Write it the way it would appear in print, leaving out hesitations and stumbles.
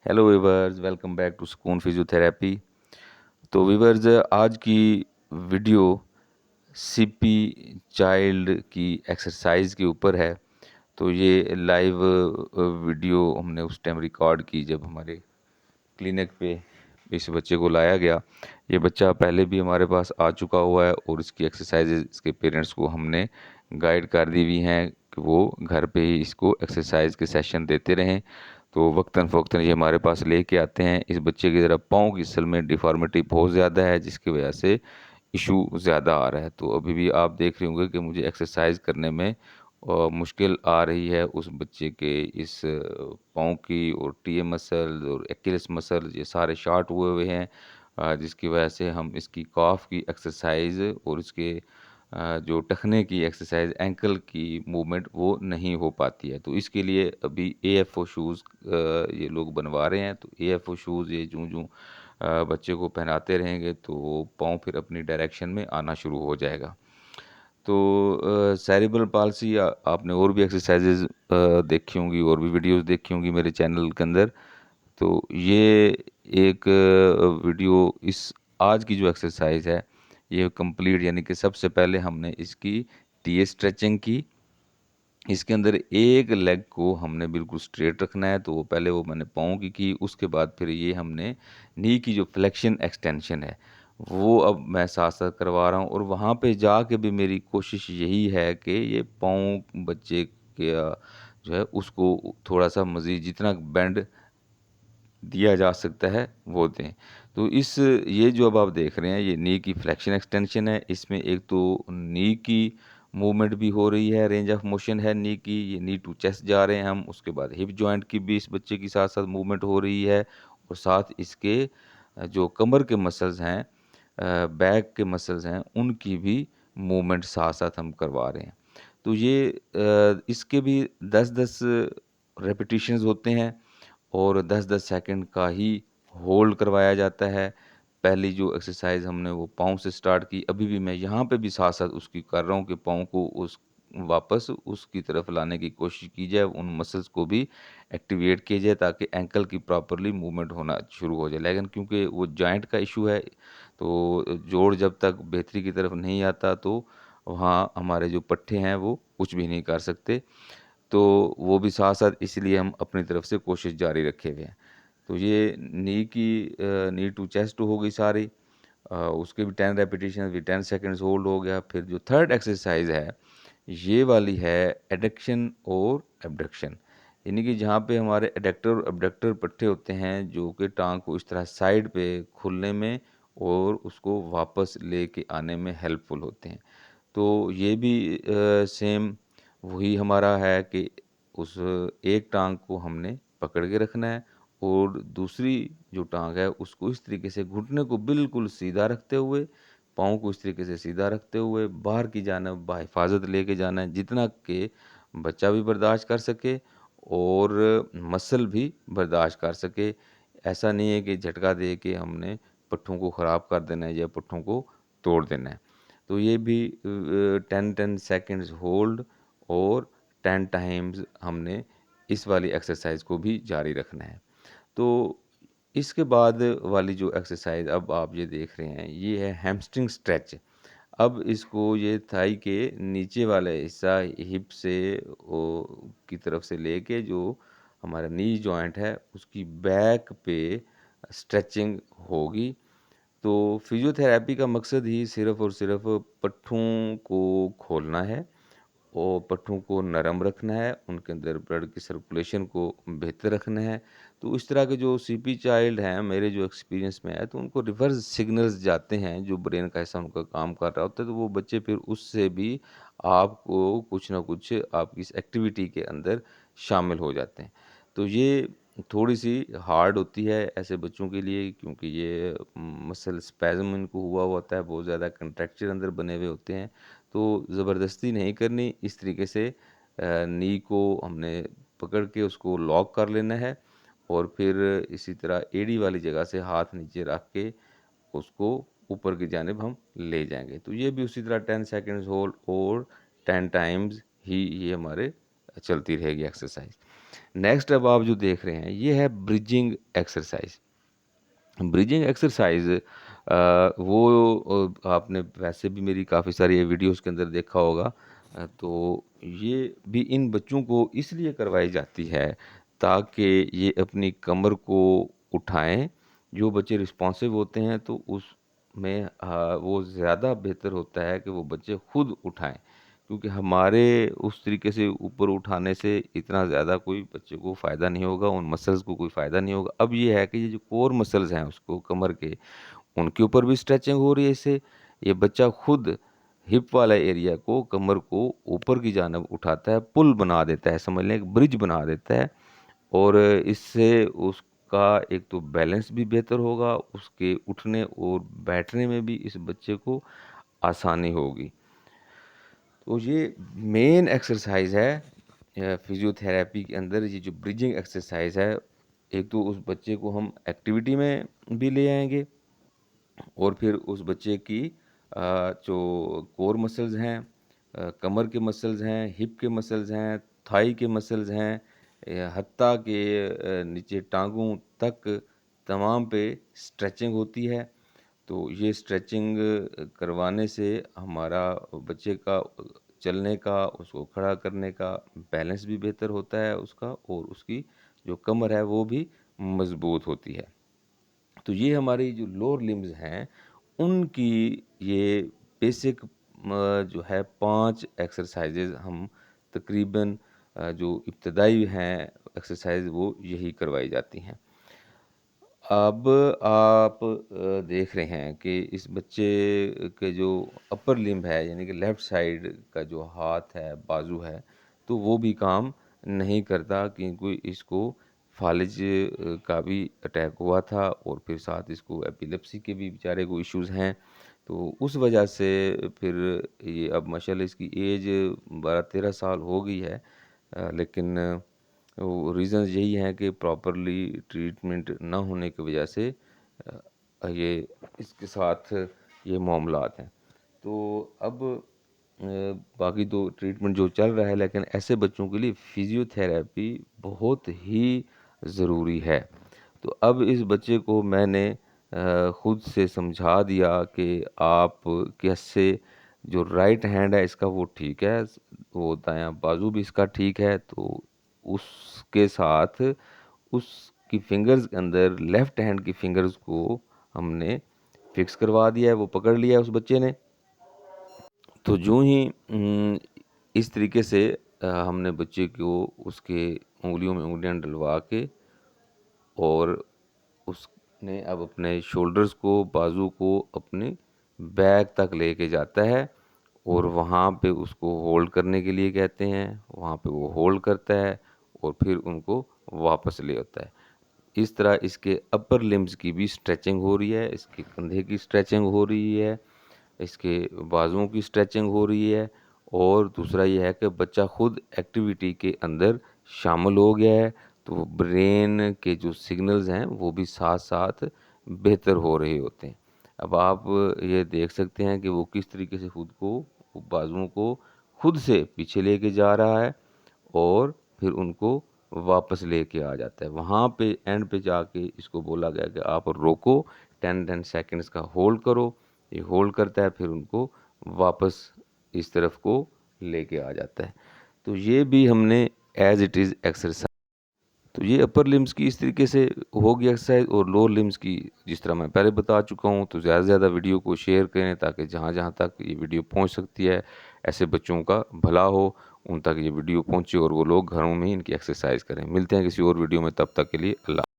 Hello viewers, welcome back to Sukoon physiotherapy. तो viewers, आज की वीडियो सीपी चाइल्ड की एक्सरसाइज के ऊपर है। तो ये लाइव वीडियो हमने उस टाइम रिकॉर्ड की जब हमारे क्लिनिक पे इस बच्चे को लाया गया। ये बच्चा पहले भी हमारे पास आ चुका हुआ है और इसकी एक्सरसाइजेज इसके पेरेंट्स को हमने गाइड कर दी हुई हैं कि वो घर पे ही इसको एक्सरसाइज के सेशन देते रहें। तो वक्तन फ़वक्तन ये हमारे पास लेके आते हैं। इस बच्चे की ज़रा पाँव की सल में डिफ़ॉर्मिटी बहुत ज़्यादा है, जिसकी वजह से इशू ज़्यादा आ रहा है। तो अभी भी आप देख रहे होंगे कि मुझे एक्सरसाइज करने में मुश्किल आ रही है उस बच्चे के इस पाँव की, और टीए मसल और एक्किलेस मसल ये सारे शॉर्ट हुए हुए हैं, जिसकी वजह से हम इसकी कॉफ की एक्सरसाइज और इसके जो टखने की एक्सरसाइज, एंकल की मूवमेंट वो नहीं हो पाती है। तो इसके लिए अभी एएफओ शूज़ ये लोग बनवा रहे हैं। तो एएफओ शूज़ ये जूं बच्चे को पहनाते रहेंगे तो पाँव फिर अपनी डायरेक्शन में आना शुरू हो जाएगा। तो सेरिब्रल पाल्सी आपने और भी एक्सरसाइजेज देखी होंगी और भी वीडियोस देखी होंगी मेरे चैनल के अंदर। तो ये एक वीडियो, इस आज की जो एक्सरसाइज है ये कंप्लीट, यानी कि सबसे पहले हमने इसकी टीए स्ट्रेचिंग की। इसके अंदर एक लेग को हमने बिल्कुल स्ट्रेट रखना है, तो वो पहले वो मैंने पाँव की, उसके बाद फिर ये हमने नी की जो फ्लेक्शन एक्सटेंशन है वो अब मैं साथ साथ करवा रहा हूँ। और वहाँ पे जाके भी मेरी कोशिश यही है कि ये पाँव बच्चे के जो है उसको थोड़ा सा मज़ीद जितना बेंड दिया जा सकता है वो दें। तो इस ये जो अब आप देख रहे हैं ये नी की फ्लेक्शन एक्सटेंशन है। इसमें एक तो नी की मूवमेंट भी हो रही है, रेंज ऑफ मोशन है नी की, ये नी टू चेस्ट जा रहे हैं हम। उसके बाद हिप जॉइंट की भी इस बच्चे की साथ साथ मूवमेंट हो रही है, और साथ इसके जो कमर के मसल्स हैं, बैक के मसल्स हैं, उनकी भी मूवमेंट साथ साथ हम करवा रहे हैं। तो ये इसके भी 10-10 रेपिटिशंस होते हैं और 10-10 सेकंड का ही होल्ड करवाया जाता है। पहली जो एक्सरसाइज़ हमने वो पाँव से स्टार्ट की, अभी भी मैं यहाँ पे भी साथ-साथ उसकी कर रहा हूँ कि पाँव को उस वापस उसकी तरफ लाने की कोशिश की जाए, उन मसल्स को भी एक्टिवेट किया जाए ताकि एंकल की प्रॉपर्ली मूवमेंट होना शुरू हो जाए। लेकिन क्योंकि वो जॉइंट का इश्यू है, तो जोड़ जब तक बेहतरी की तरफ नहीं आता तो वहाँ हमारे जो पट्टे हैं वो कुछ भी नहीं कर सकते। तो वो भी साथ-साथ इसलिए हम अपनी तरफ से कोशिश जारी रखे हुए हैं। तो ये नी टू चेस्ट हो गई सारी। उसके भी 10 रेपिटिशन भी 10 सेकंड्स होल्ड हो गया। फिर जो थर्ड एक्सरसाइज है, ये वाली है एडक्शन और एबडक्शन। यानी कि जहाँ पे हमारे एडक्टर और एबडक्टर पट्टे होते हैं जो कि टाँग को इस तरह साइड पे खुलने में और उसको वापस लेके आने में हेल्पफुल होते हैं। तो ये भी सेम वही हमारा है कि उस एक टाँग को हमने पकड़ के रखना है और दूसरी जो टाँग है उसको इस तरीके से घुटने को बिल्कुल सीधा रखते हुए, पाँव को इस तरीके से सीधा रखते हुए बाहर की जानिब बाहिफ़ाज़त लेके जाना है, जितना कि बच्चा भी बर्दाश्त कर सके और मसल भी बर्दाश्त कर सके। ऐसा नहीं है कि झटका दे के हमने पट्ठों को ख़राब कर देना है या पट्ठों को तोड़ देना है। तो ये भी 10-10 सेकंड्स होल्ड और 10 टाइम्स हमने इस वाली एक्सरसाइज को भी जारी रखना है। तो इसके बाद वाली जो एक्सरसाइज अब आप ये देख रहे हैं, ये है हैमस्ट्रिंग स्ट्रेच। अब इसको ये थाई के नीचे वाला हिस्सा हिप से की तरफ से लेके जो हमारा नी जॉइंट है उसकी बैक पे स्ट्रेचिंग होगी। तो फिजियोथेरेपी का मकसद ही सिर्फ़ और सिर्फ़ पट्ठों को खोलना है और पट्ठों को नरम रखना है, उनके अंदर ब्लड की सर्कुलेशन को बेहतर रखना है। तो इस तरह के जो सीपी चाइल्ड हैं, मेरे जो एक्सपीरियंस में है, तो उनको रिवर्स सिग्नल्स जाते हैं, जो ब्रेन का हिस्सा उनका काम कर रहा होता है, तो वो बच्चे फिर उससे भी आपको कुछ ना कुछ आपकी इस एक्टिविटी के अंदर शामिल हो जाते हैं। तो ये थोड़ी-सी हार्ड होती है ऐसे बच्चों के लिए, क्योंकि ये मसल स्पैज़म इनको हुआ होता है, बहुत ज़्यादा कंट्रैक्चर अंदर बने हुए होते हैं। तो ज़बरदस्ती नहीं करनी, इस तरीके से नी को हमने पकड़ के उसको लॉक कर लेना है और फिर इसी तरह एड़ी वाली जगह से हाथ नीचे रख के उसको ऊपर की जानिब हम ले जाएँगे। तो ये भी उसी तरह 10 सेकंड्स होल्ड और 10 टाइम्स ही ये हमारे चलती रहेगी एक्सरसाइज। नेक्स्ट अब आप जो देख रहे हैं ये है ब्रिजिंग एक्सरसाइज। ब्रिजिंग एक्सरसाइज वो आपने वैसे भी मेरी काफ़ी सारी वीडियोस के अंदर देखा होगा। तो ये भी इन बच्चों को इसलिए करवाई जाती है ताकि ये अपनी कमर को उठाएं। जो बच्चे रिस्पॉन्सिव होते हैं तो उसमें वो ज़्यादा बेहतर होता है कि वो बच्चे खुद उठाएं, क्योंकि हमारे उस तरीके से ऊपर उठाने से इतना ज़्यादा कोई बच्चे को फ़ायदा नहीं होगा, उन मसल्स को कोई फ़ायदा नहीं होगा। अब ये है कि ये जो कोर मसल्स हैं उसको कमर के, उनके ऊपर भी स्ट्रेचिंग हो रही है इससे। ये बच्चा खुद हिप वाला एरिया को, कमर को ऊपर की जानिब उठाता है, पुल बना देता है, समझ लें एक ब्रिज बना देता है। और इससे उसका एक तो बैलेंस भी बेहतर होगा, उसके उठने और बैठने में भी इस बच्चे को आसानी होगी। तो ये मेन एक्सरसाइज है फिजियोथेरेपी के अंदर, ये जो ब्रिजिंग एक्सरसाइज है। एक तो उस बच्चे को हम एक्टिविटी में भी ले आएंगे और फिर उस बच्चे की जो कोर मसल्स हैं, कमर के मसल्स हैं, हिप के मसल्स हैं, थाई के मसल्स हैं, हत्ता के नीचे टांगों तक तमाम पे स्ट्रेचिंग होती है। तो ये स्ट्रेचिंग करवाने से हमारा बच्चे का चलने का, उसको खड़ा करने का बैलेंस भी बेहतर होता है उसका, और उसकी जो कमर है वो भी मज़बूत होती है। तो ये हमारी जो लोअर लिम्स हैं उनकी ये बेसिक जो है 5 एक्सरसाइजेज हम तकरीबन जो इब्तदाई हैं एक्सरसाइज वो यही करवाई जाती हैं। अब आप देख रहे हैं कि इस बच्चे के जो अपर लिम्ब है, यानी कि लेफ़्ट साइड का जो हाथ है, बाजू है, तो वो भी काम नहीं करता, क्योंकि इसको फालिज का भी अटैक हुआ था और फिर साथ इसको एपिलेप्सी के भी बेचारे को इश्यूज़ हैं। तो उस वजह से फिर ये अब माशाल्लाह इसकी एज 12-13 साल हो गई है, लेकिन वो रीज़न्स यही हैं कि प्रॉपरली ट्रीटमेंट ना होने की वजह से ये इसके साथ ये मामलात हैं। तो अब बाकी तो ट्रीटमेंट जो चल रहा है, लेकिन ऐसे बच्चों के लिए फ़िज़ियोथेरेपी बहुत ही ज़रूरी है। तो अब इस बच्चे को मैंने खुद से समझा दिया कि आप कैसे, जो राइट हैंड है इसका वो ठीक है, वो दायां बाजू भी इसका ठीक है, तो उसके साथ उसकी फिंगर्स के अंदर लेफ़्ट हैंड की फिंगर्स को हमने फिक्स करवा दिया है, वो पकड़ लिया है उस बच्चे ने। तो यूँ ही इस तरीके से हमने बच्चे को उसके उँगलियों में उँगलियाँ डलवा के, और उसने अब अपने शोल्डर्स को, बाजू को अपने बैक तक लेके जाता है और वहाँ पे उसको होल्ड करने के लिए कहते हैं, वहाँ पे वो होल्ड करता है और फिर उनको वापस ले आता है। इस तरह इसके अपर लिम्स की भी स्ट्रेचिंग हो रही है, इसके कंधे की स्ट्रेचिंग हो रही है, इसके बाजुओं की स्ट्रेचिंग हो रही है, और दूसरा ये है कि बच्चा खुद एक्टिविटी के अंदर शामिल हो गया है, तो ब्रेन के जो सिग्नल्स हैं वो भी साथ साथ बेहतर हो रहे होते हैं। अब आप ये देख सकते हैं कि वो किस तरीके से खुद को, बाजुओं को खुद से पीछे लेके जा रहा है और फिर उनको वापस लेके आ जाता है। वहाँ पे एंड पे जाके इसको बोला गया कि आप रोको, 10 सेकंड्स का होल्ड करो। ये होल्ड करता है, फिर उनको वापस इस तरफ को लेके आ जाता है। तो ये भी हमने एज इट इज़ एक्सरसाइज। तो ये अपर लिम्स की इस तरीके से होगी एक्सरसाइज, और लोअर लिम्स की जिस तरह मैं पहले बता चुका हूँ। तो ज़्यादा से ज़्यादा वीडियो को शेयर करें ताकि जहाँ जहाँ तक ये वीडियो पहुँच सकती है, ऐसे बच्चों का भला हो, उन तक ये वीडियो पहुँचे और वो लोग घरों में ही इनकी एक्सरसाइज करें। मिलते हैं किसी और वीडियो में, तब तक के लिए अल्लाह।